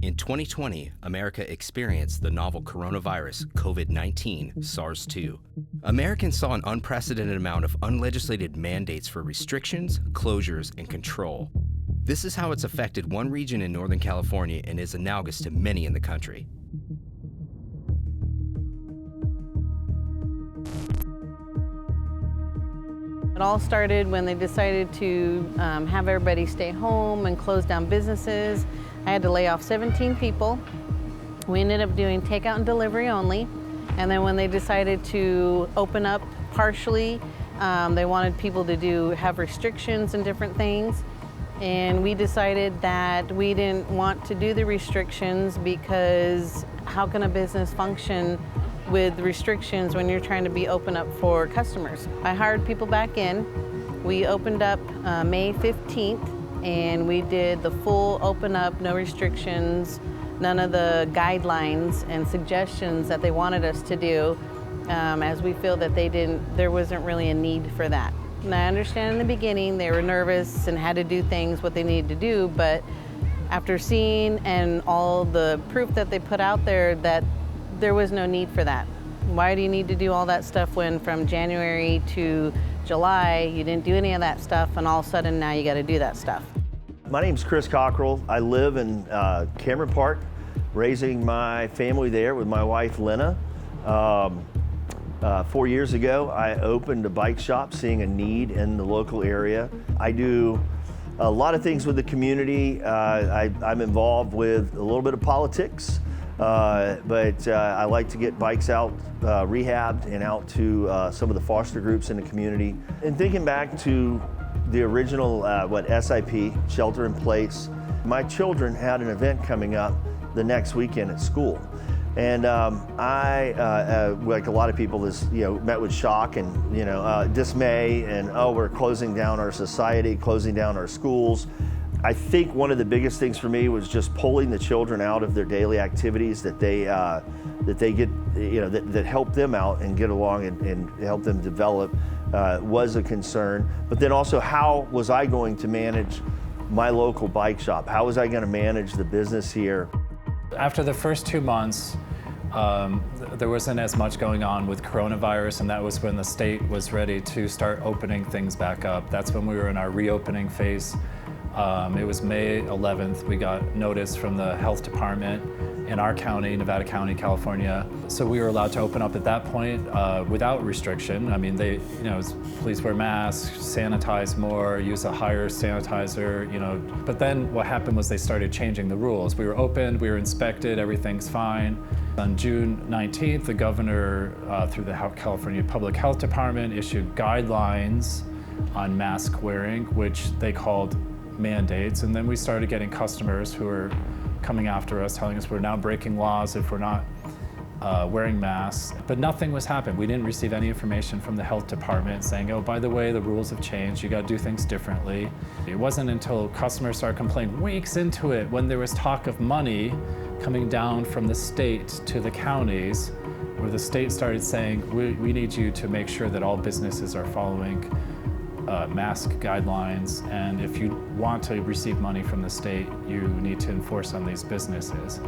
In 2020, America experienced the novel coronavirus, COVID-19, SARS-2. Americans saw an unprecedented amount of unlegislated mandates for restrictions, closures, and control. This is how it's affected one region in Northern California and is analogous to many in the country. It all started when they decided to have everybody stay home and close down businesses. I had to lay off 17 people. We ended up doing takeout and delivery only. And then when they decided to open up partially, they wanted people to have restrictions and different things. And we decided that we didn't want to do the restrictions because how can a business function with restrictions when you're trying to be open up for customers? I hired people back in. We opened up May 15th and we did the full open up, no restrictions, none of the guidelines and suggestions that they wanted us to do, as we feel that there wasn't really a need for that. And I understand in the beginning they were nervous and had to do things what they needed to do, but after seeing and all the proof that they put out there that there was no need for that. Why do you need to do all that stuff when from January to July you didn't do any of that stuff and all of a sudden now you got to do that stuff? My name's Chris Cockrell. I live in Cameron Park, raising my family there with my wife Lena. 4 years ago I opened a bike shop seeing a need in the local area. I do a lot of things with the community. I'm involved with a little bit of politics. But I like to get bikes out rehabbed and out to some of the foster groups in the community. And thinking back to the original SIP, Shelter in Place, my children had an event coming up the next weekend at school. And I, like a lot of people, met with shock and dismay and, oh, we're closing down our society, closing down our schools. I think one of the biggest things for me was just pulling the children out of their daily activities that they get, that help them out and get along and help them develop was a concern. But then also, how was I going to manage my local bike shop? How was I going to manage the business here? After the first 2 months, there wasn't as much going on with coronavirus, and that was when the state was ready to start opening things back up. That's when we were in our reopening phase. It was May 11th. We got notice from the health department in our county, Nevada County, California. So we were allowed to open up at that point without restriction. I mean, please wear masks, sanitize more, use a higher sanitizer, But then what happened was they started changing the rules. We were opened, we were inspected, everything's fine. On June 19th, the governor, through the California Public Health Department, issued guidelines on mask wearing, which they called mandates, and then we started getting customers who were coming after us, telling us we're now breaking laws if we're not wearing masks. But nothing was happening. We didn't receive any information from the health department saying, oh, by the way, the rules have changed, you got to do things differently. It wasn't until customers started complaining weeks into it, when there was talk of money coming down from the state to the counties, where the state started saying, we need you to make sure that all businesses are following mask guidelines, and if you want to receive money from the state, you need to enforce on these businesses.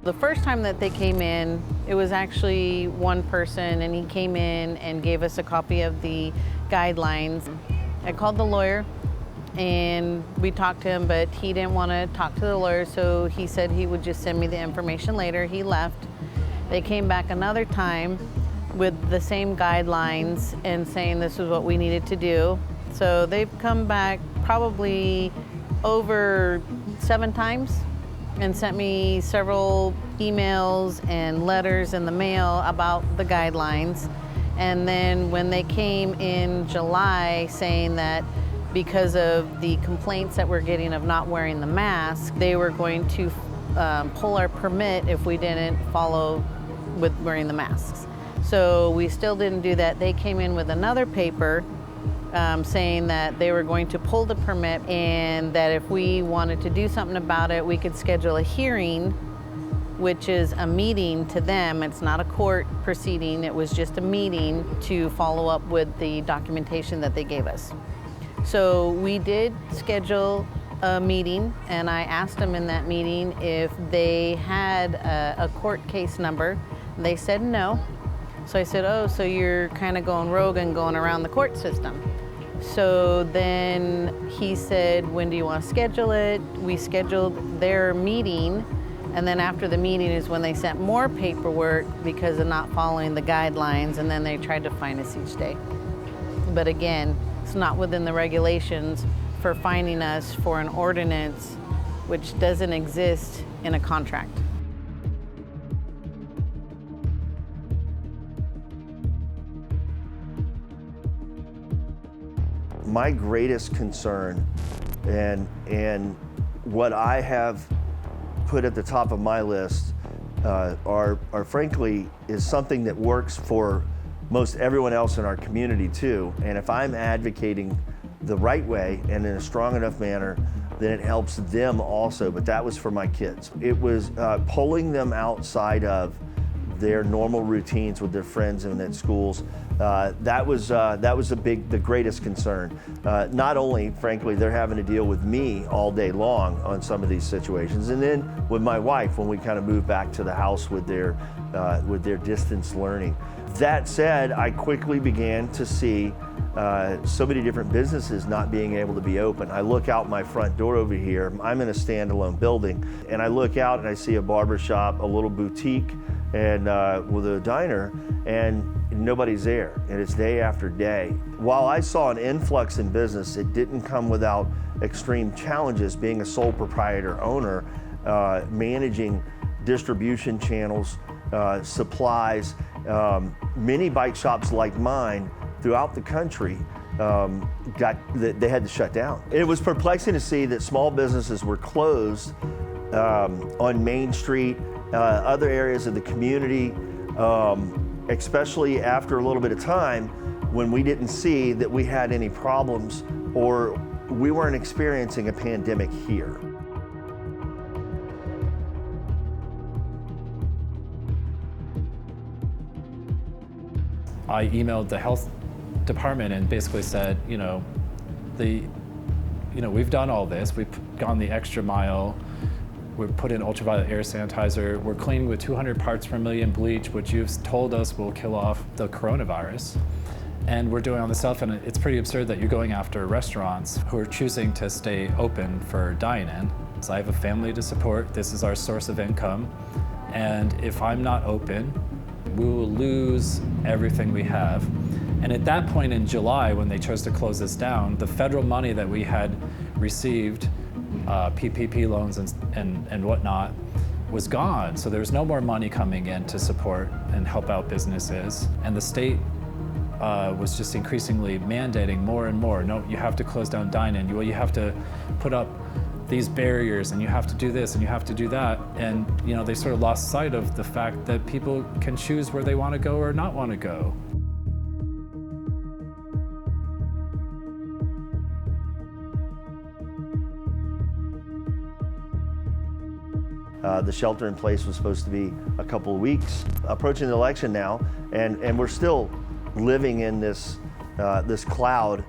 The first time that they came in, it was actually one person, and he came in and gave us a copy of the guidelines. I called the lawyer and we talked to him, but he didn't want to talk to the lawyer, so he said he would just send me the information later. He left. They came back another time with the same guidelines and saying this was what we needed to do. So they've come back probably over 7 times and sent me several emails and letters in the mail about the guidelines. And then when they came in July saying that because of the complaints that we're getting of not wearing the mask, they were going to pull our permit if we didn't follow with wearing the masks. So we still didn't do that. They came in with another paper saying that they were going to pull the permit and that if we wanted to do something about it, we could schedule a hearing, which is a meeting to them. It's not a court proceeding. It was just a meeting to follow up with the documentation that they gave us. So we did schedule a meeting, and I asked them in that meeting if they had a court case number. They said no. So I said, oh, so you're kind of going rogue and going around the court system. So then he said, when do you want to schedule it? We scheduled their meeting, and then after the meeting is when they sent more paperwork because of not following the guidelines, and then they tried to fine us each day. But again, it's not within the regulations for fining us for an ordinance which doesn't exist in a contract. My greatest concern and what I have put at the top of my list are frankly is something that works for most everyone else in our community too. And if I'm advocating the right way and in a strong enough manner, then it helps them also. But that was for my kids. It was pulling them outside of their normal routines with their friends and at schools. That was the greatest concern. Not only, frankly, they're having to deal with me all day long on some of these situations, and then with my wife when we kind of moved back to the house with their distance learning. That said, I quickly began to see so many different businesses not being able to be open. I look out my front door over here. I'm in a standalone building, and I look out and I see a barber shop, a little boutique, and with a diner, and nobody's there, and it's day after day. While I saw an influx in business, it didn't come without extreme challenges. Being a sole proprietor owner, managing distribution channels, supplies, many bike shops like mine throughout the country they had to shut down. It was perplexing to see that small businesses were closed on Main Street, other areas of the community, especially after a little bit of time when we didn't see that we had any problems or we weren't experiencing a pandemic here. I emailed the health department and basically said, we've done all this, we've gone the extra mile, we've put in ultraviolet air sanitizer, we're cleaning with 200 parts per million bleach, which you've told us will kill off the coronavirus. And we're doing all this stuff, and it's pretty absurd that you're going after restaurants who are choosing to stay open for dine-in. So I have a family to support, this is our source of income, and if I'm not open, we will lose everything we have. And at that point in July, when they chose to close us down, the federal money that we had received, PPP loans and whatnot, was gone. So there was no more money coming in to support and help out businesses. And the state was just increasingly mandating more and more. No, you have to close down dine-in. You have to put up these barriers, and you have to do this, and you have to do that. And they sort of lost sight of the fact that people can choose where they want to go or not want to go. The shelter in place was supposed to be a couple of weeks. Approaching the election now, and we're still living in this cloud.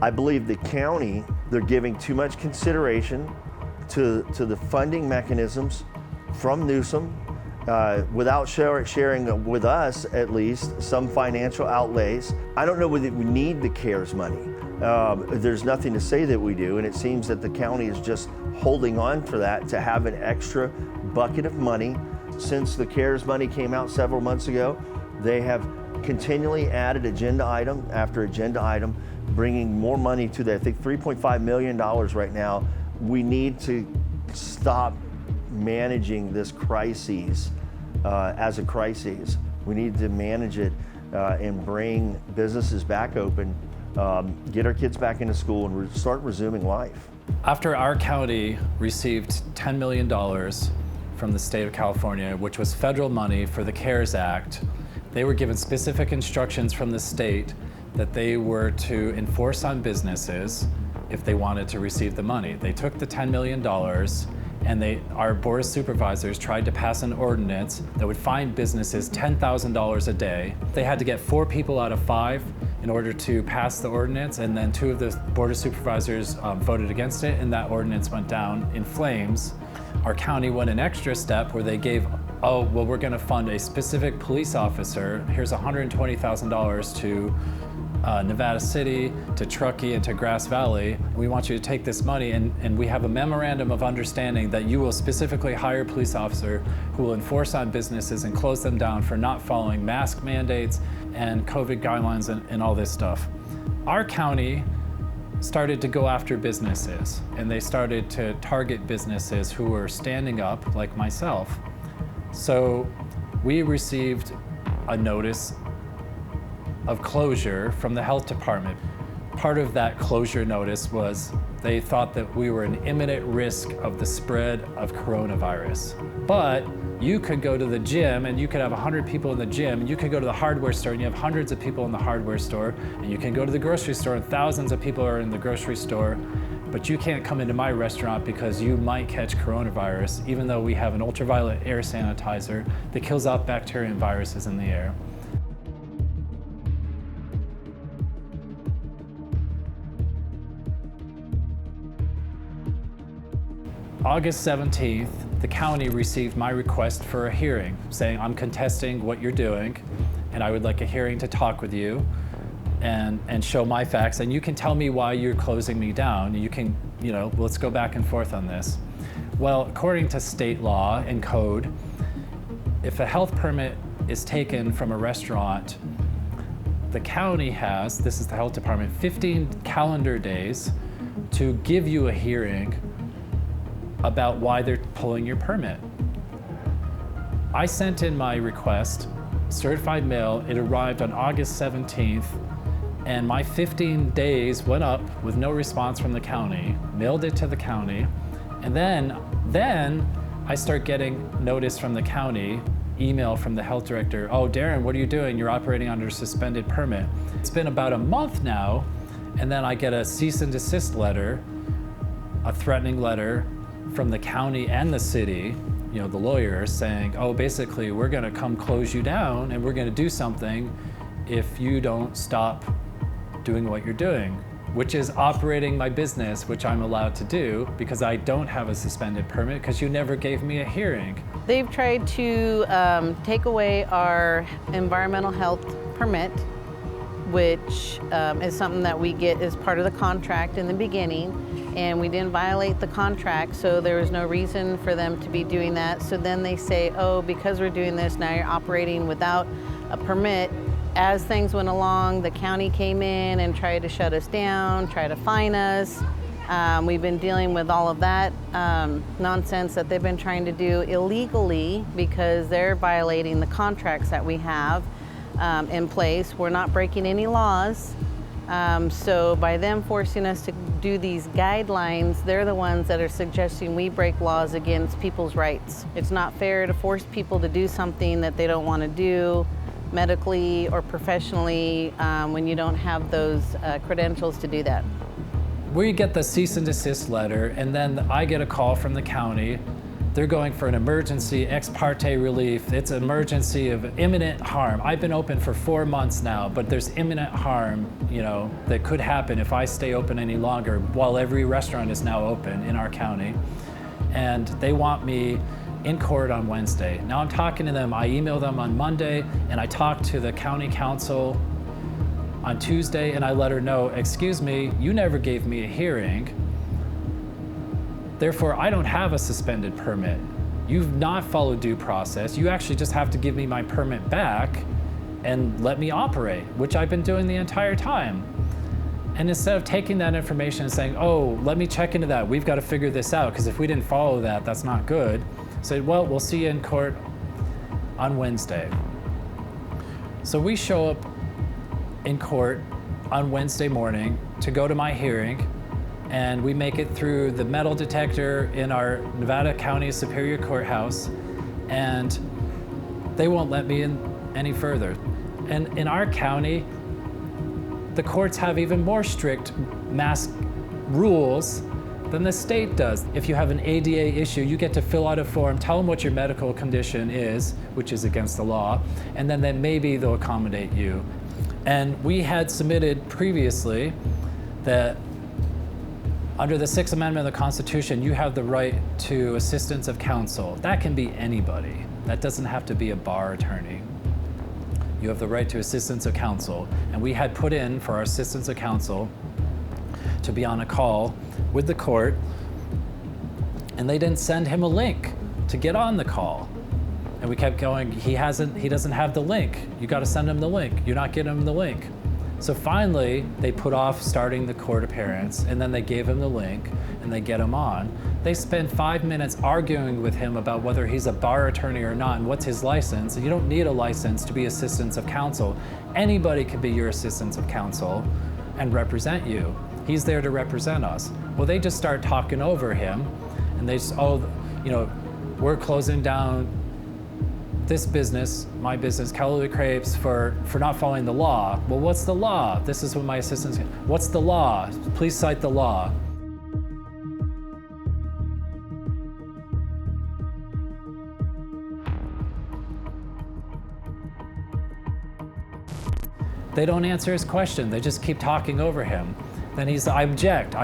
I believe the county, they're giving too much consideration to the funding mechanisms from Newsom without sharing with us, at least, some financial outlays. I don't know whether we need the CARES money. There's nothing to say that we do, and it seems that the county is just holding on for that to have an extra bucket of money. Since the CARES money came out several months ago, they have continually added agenda item after agenda item, bringing more money to that. I think $3.5 million right now. We need to stop managing this crisis as a crisis. We need to manage it and bring businesses back open, get our kids back into school, and start resuming life. After our county received $10 million from the state of California, which was federal money for the CARES Act, they were given specific instructions from the state that they were to enforce on businesses if they wanted to receive the money. They took the $10 million and our board of supervisors tried to pass an ordinance that would fine businesses $10,000 a day. They had to get 4 people out of 5 in order to pass the ordinance, and then 2 of the board of supervisors voted against it, and that ordinance went down in flames. Our county went an extra step where they gave, we're gonna fund a specific police officer. Here's $120,000 to Nevada City, to Truckee, and to Grass Valley. We want you to take this money, and we have a memorandum of understanding that you will specifically hire a police officer who will enforce on businesses and close them down for not following mask mandates and COVID guidelines and all this stuff. Our county started to go after businesses, and they started to target businesses who were standing up, like myself. So we received a notice of closure from the health department. Part of that closure notice was they thought that we were an imminent risk of the spread of coronavirus. But you could go to the gym and you could have 100 people in the gym, and you could go to the hardware store and you have hundreds of people in the hardware store, and you can go to the grocery store and thousands of people are in the grocery store, but you can't come into my restaurant because you might catch coronavirus, even though we have an ultraviolet air sanitizer that kills off bacteria and viruses in the air. August 17th, the county received my request for a hearing, saying I'm contesting what you're doing, and I would like a hearing to talk with you and show my facts, and you can tell me why you're closing me down. You can, let's go back and forth on this. Well, according to state law and code, if a health permit is taken from a restaurant, the county has, this is the health department, 15 calendar days to give you a hearing about why they're pulling your permit. I sent in my request, certified mail. It arrived on August 17th, and my 15 days went up with no response from the county, mailed it to the county, and then I start getting notice from the county, email from the health director, Darren, what are you doing? You're operating under a suspended permit. It's been about a month now, and then I get a cease and desist letter, a threatening letter from the county and the city, the lawyers saying, basically we're gonna come close you down and we're gonna do something if you don't stop doing what you're doing, which is operating my business, which I'm allowed to do because I don't have a suspended permit because you never gave me a hearing. They've tried to take away our environmental health permit, which is something that we get as part of the contract in the beginning, and we didn't violate the contract, so there was no reason for them to be doing that. So then they say, because we're doing this, now you're operating without a permit. As things went along, the county came in and tried to shut us down, try to fine us. We've been dealing with all of that nonsense that they've been trying to do illegally because they're violating the contracts that we have in place. We're not breaking any laws. So by them forcing us to do these guidelines, they're the ones that are suggesting we break laws against people's rights. It's not fair to force people to do something that they don't want to do medically or professionally when you don't have those credentials to do that. We get the cease and desist letter, and then I get a call from the county. They're going for an emergency ex parte relief. It's an emergency of imminent harm. I've been open for 4 months now, but there's imminent harm, that could happen if I stay open any longer while every restaurant is now open in our county. And they want me in court on Wednesday. Now I'm talking to them. I email them on Monday, and I talk to the county council on Tuesday, and I let her know, excuse me, you never gave me a hearing. Therefore, I don't have a suspended permit. You've not followed due process. You actually just have to give me my permit back and let me operate, which I've been doing the entire time. And instead of taking that information and saying, let me check into that, we've got to figure this out, because if we didn't follow that, that's not good. Say, we'll see you in court on Wednesday. So we show up in court on Wednesday morning to go to my hearing, and we make it through the metal detector in our Nevada County Superior Courthouse, and they won't let me in any further. And in our county, the courts have even more strict mask rules than the state does. If you have an ADA issue, you get to fill out a form, tell them what your medical condition is, which is against the law, and then maybe they'll accommodate you. And we had submitted previously that under the Sixth Amendment of the Constitution, you have the right to assistance of counsel. That can be anybody. That doesn't have to be a bar attorney. You have the right to assistance of counsel. And we had put in for our assistance of counsel to be on a call with the court, and they didn't send him a link to get on the call. And we kept going, he doesn't have the link. You got to send him the link. You're not getting him the link. So finally, they put off starting the court appearance, and then they gave him the link, and they get him on. They spend 5 minutes arguing with him about whether he's a bar attorney or not, and what's his license. You don't need a license to be assistance of counsel. Anybody can be your assistance of counsel and represent you. He's there to represent us. Well, they just start talking over him, and they just, we're closing down this business, my business, Callaway Crepes, for not following the law. Well, what's the law? This is what my assistant's, what's the law? Please cite the law. They don't answer his question. They just keep talking over him. Then he's, I object.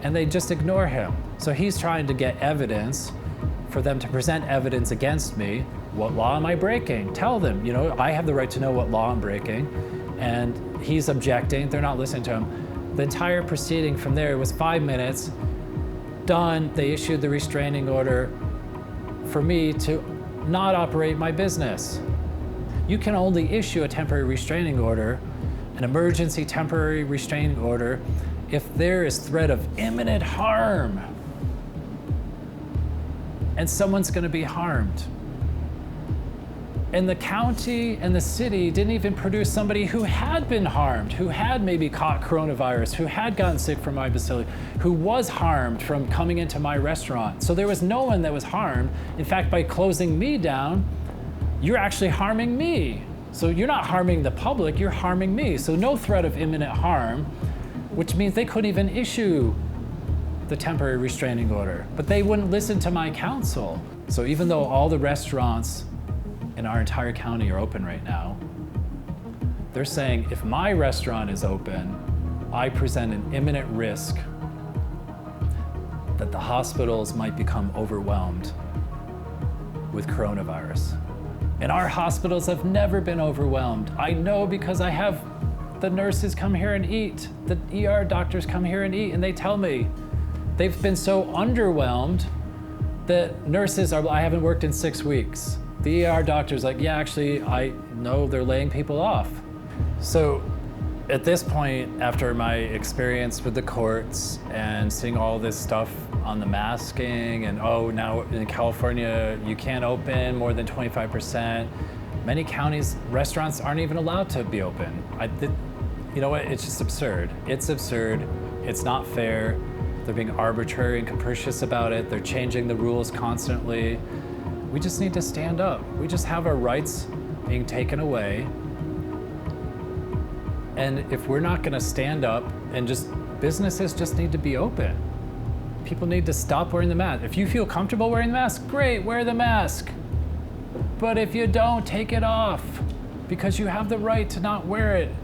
And they just ignore him. So he's trying to get evidence for them to present evidence against me. What law am I breaking? Tell them, I have the right to know what law I'm breaking. And he's objecting, they're not listening to him. The entire proceeding from there was 5 minutes, done. They issued the restraining order for me to not operate my business. You can only issue a temporary restraining order, an emergency temporary restraining order, if there is threat of imminent harm and someone's gonna be harmed. And the county and the city didn't even produce somebody who had been harmed, who had maybe caught coronavirus, who had gotten sick from my facility, who was harmed from coming into my restaurant. So there was no one that was harmed. In fact, by closing me down, you're actually harming me. So you're not harming the public, you're harming me. So no threat of imminent harm, which means they couldn't even issue the temporary restraining order, but they wouldn't listen to my counsel. So even though all the restaurants in our entire county are open right now, they're saying if my restaurant is open, I present an imminent risk that the hospitals might become overwhelmed with coronavirus. And our hospitals have never been overwhelmed. I know because I have the nurses come here and eat, the ER doctors come here and eat, and they tell me they've been so underwhelmed that nurses are, I haven't worked in 6 weeks. The ER doctor's like, yeah, actually, I know they're laying people off. So at this point, after my experience with the courts and seeing all this stuff on the masking and, now in California, you can't open more than 25%. Many counties, restaurants aren't even allowed to be open. You know what, it's just absurd. It's absurd, it's not fair. They're being arbitrary and capricious about it. They're changing the rules constantly. We just need to stand up. We just have our rights being taken away. And if we're not gonna stand up and businesses just need to be open. People need to stop wearing the mask. If you feel comfortable wearing the mask, great, wear the mask. But if you don't, take it off because you have the right to not wear it.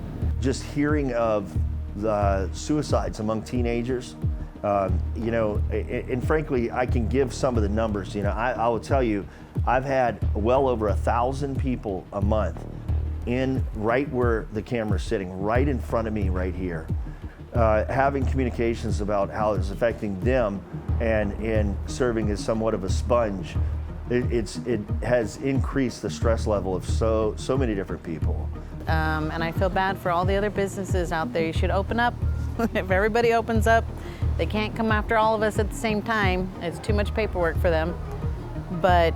Just hearing of the suicides among teenagers, and frankly, I can give some of the numbers. I will tell you, I've had well over 1,000 people a month in right where the camera's sitting, right in front of me right here, having communications about how it's affecting them and serving as somewhat of a sponge. It has increased the stress level of so many different people. And I feel bad for all the other businesses out there. You should open up. If everybody opens up, they can't come after all of us at the same time. It's too much paperwork for them. But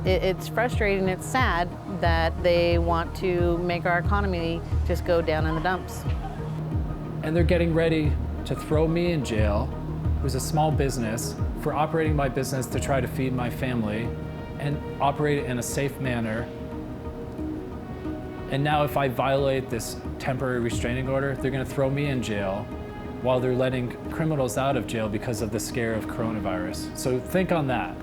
it's frustrating, it's sad that they want to make our economy just go down in the dumps. And they're getting ready to throw me in jail, who's a small business, for operating my business to try to feed my family and operate it in a safe manner. And now if I violate this temporary restraining order, they're going to throw me in jail while they're letting criminals out of jail because of the scare of coronavirus. So think on that.